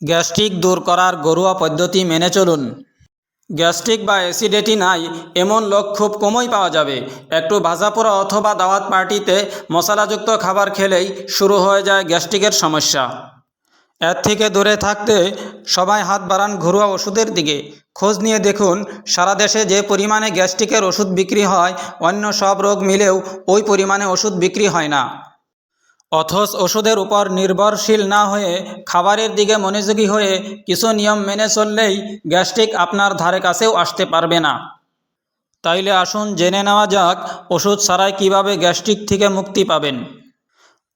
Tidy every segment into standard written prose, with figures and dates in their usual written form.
Gastric দূর করার ঘরোয়া পদ্ধতি মেনে চলুন। গ্যাস্ট্রিক বা অ্যাসিডিটি নাই এমন লোক খুব কমই পাওয়া যাবে। একটু ভাজাপোড়া অথবা দাওয়াত পার্টিতে মশলাযুক্ত খাবার খেলেই শুরু হয়ে যায় গ্যাস্ট্রিকের সমস্যা। এর থেকে দূরে থাকতে সবাই হাত বাড়ান ঘরোয়া ওষুধের দিকে। খোঁজ নিয়ে দেখুন, সারা দেশে যে পরিমাণে গ্যাস্ট্রিকের ওষুধ বিক্রি হয়, অন্য সব রোগ মিলেও ওই পরিমাণে ওষুধ বিক্রি হয় না। অথচ ওষুধের উপর নির্ভরশীল না হয়ে খাবারের দিকে মনোযোগী হয়ে কিছু নিয়ম মেনে চললেই গ্যাস্ট্রিক আপনার ধারে কাছেও আসতে পারবে না। তাইলে আসুন জেনে নেওয়া যাক ওষুধ ছাড়াই কিভাবে গ্যাস্ট্রিক থেকে মুক্তি পাবেন।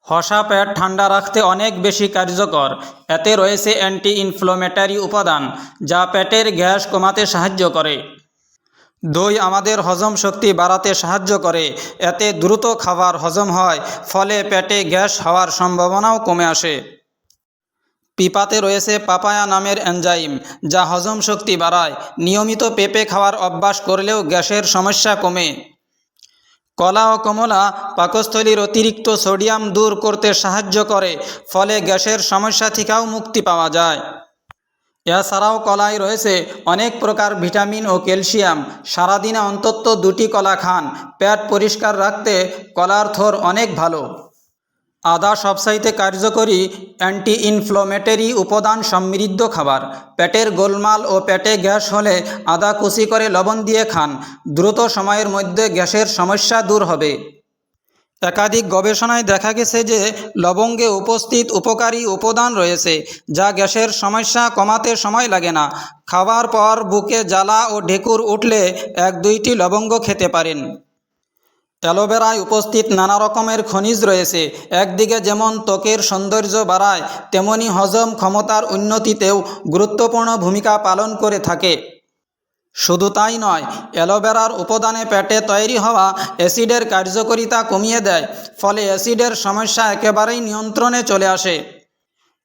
হসা পেট ঠান্ডা রাখতে অনেক বেশি কার্যকর। এতে রয়েছে অ্যান্টি ইনফ্লামেটরি উপাদান, যা পেটের গ্যাস কমাতে সাহায্য করে। দই আমাদের হজম শক্তি বাড়াতে সাহায্য করে। এতে দ্রুত খাবার হজম হয়, ফলে পেটে গ্যাস হওয়ার সম্ভাবনাও কমে আসে। পিপাতে রয়েছে পাপায়া নামের এনজাইম, যা হজম শক্তি বাড়ায়। নিয়মিত পেঁপে খাওয়ার অভ্যাস করলেও গ্যাসের সমস্যা কমে। কলা ও কমলা পাকস্থলীর অতিরিক্ত সোডিয়াম দূর করতে সাহায্য করে, ফলে গ্যাসের সমস্যা থেকেও মুক্তি পাওয়া যায়। এছাড়াও কলায় রয়েছে অনেক প্রকার ভিটামিন ও ক্যালসিয়াম। সারাদিনে অন্তত 2টি কলা খান। পেট পরিষ্কার রাখতে কলার থোর অনেক ভালো। আদা সবচাইতে কার্যকরী অ্যান্টি ইনফ্লামেটরি উপাদান সমৃদ্ধ খাবার। পেটের গোলমাল ও পেটে গ্যাস হলে আদা কুচি করে লবণ দিয়ে খান। দ্রুত সময়ের মধ্যে গ্যাসের সমস্যা দূর হবে। একাধিক গবেষণায় দেখা গেছে যে লবঙ্গে উপস্থিত উপকারী উপাদান রয়েছে, যা গ্যাসের সমস্যা কমাতে সময় লাগে না। খাওয়ার পর বুকে জ্বালা ও ঢেকুর উঠলে 1-2টি লবঙ্গ খেতে পারেন। অ্যালোভেরায় উপস্থিত নানা রকমের খনিজ রয়েছে। একদিকে যেমন ত্বকের সৌন্দর্য বাড়ায়, তেমনি হজম ক্ষমতার উন্নতিতেও গুরুত্বপূর্ণ ভূমিকা পালন করে থাকে। শুধু তাই নয়, অ্যালোভেরার উপাদানে পেটে তৈরি হওয়া অ্যাসিডের কার্যকারিতা কমিয়ে দেয়, ফলে অ্যাসিডের সমস্যা একেবারেই নিয়ন্ত্রণে চলে আসে।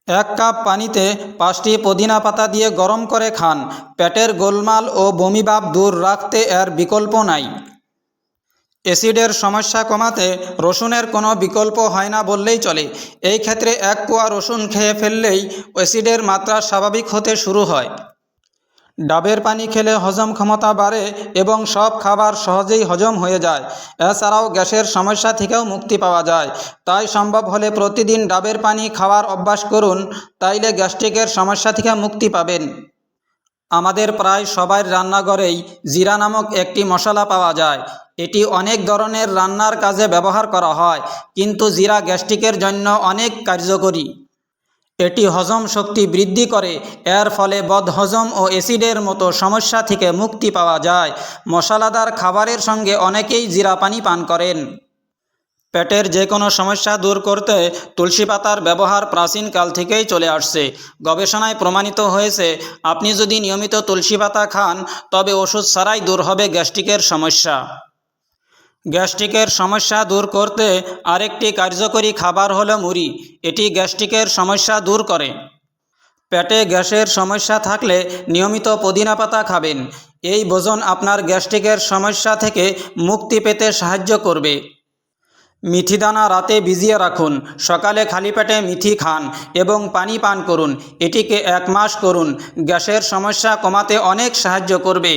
1 কাপ পানিতে 5টি পুদিনা পাতা দিয়ে গরম করে খান। পেটের গোলমাল ও বমিভাব দূর রাখতে এর বিকল্প নাই। অ্যাসিডের সমস্যা কমাতে রসুনের কোনো বিকল্প হয় না বললেই চলে। এই ক্ষেত্রে 1 কোয়া রসুন খেয়ে ফেললেই অ্যাসিডের মাত্রা স্বাভাবিক হতে শুরু হয়। ডাবের পানি খেলে হজম ক্ষমতা বাড়ে এবং সব খাবার সহজেই হজম হয়ে যায়। এছাড়াও গ্যাসের সমস্যা থেকেও মুক্তি পাওয়া যায়। তাই সম্ভব হলে প্রতিদিন ডাবের পানি খাওয়ার অভ্যাস করুন, তাইলে গ্যাস্ট্রিকের সমস্যা থেকে মুক্তি পাবেন। আমাদের প্রায় সবার রান্নাঘরেই জিরা নামক একটি মশলা পাওয়া যায়। এটি অনেক ধরনের রান্নার কাজে ব্যবহার করা হয়, কিন্তু জিরা গ্যাস্ট্রিকের জন্য অনেক কার্যকরী। এটি হজম শক্তি বৃদ্ধি করে। এর ফলে বদহজম ও অ্যাসিডের মতো সমস্যা থেকে মুক্তি পাওয়া যায়। মশলাদার খাবারের সঙ্গে অনেকেই জিরা পানি পান করেন। পেটের যে কোনো সমস্যা দূর করতে তুলসী পাতার ব্যবহার প্রাচীনকাল থেকেই চলে আসছে। গবেষণায় প্রমাণিত হয়েছে, আপনি যদি নিয়মিত তুলসী পাতা খান, তবে ওষুধ ছাড়াই দূর হবে গ্যাস্ট্রিকের সমস্যা। গ্যাস্ট্রিকের সমস্যা দূর করতে আরেকটি কার্যকরী খাবার হলো মুড়ি। এটি গ্যাস্ট্রিকের সমস্যা দূর করে। পেটে গ্যাসের সমস্যা থাকলে নিয়মিত পুদিনা পাতা খাবেন। এই ভোজন আপনার গ্যাস্ট্রিকের সমস্যা থেকে মুক্তি পেতে সাহায্য করবে। মেথি দানা রাতে ভিজিয়ে রাখুন। সকালে খালি পেটে মেথি খান এবং পানি পান করুন। এটিকে 1 মাস করুন। গ্যাসের সমস্যা কমাতে অনেক সাহায্য করবে।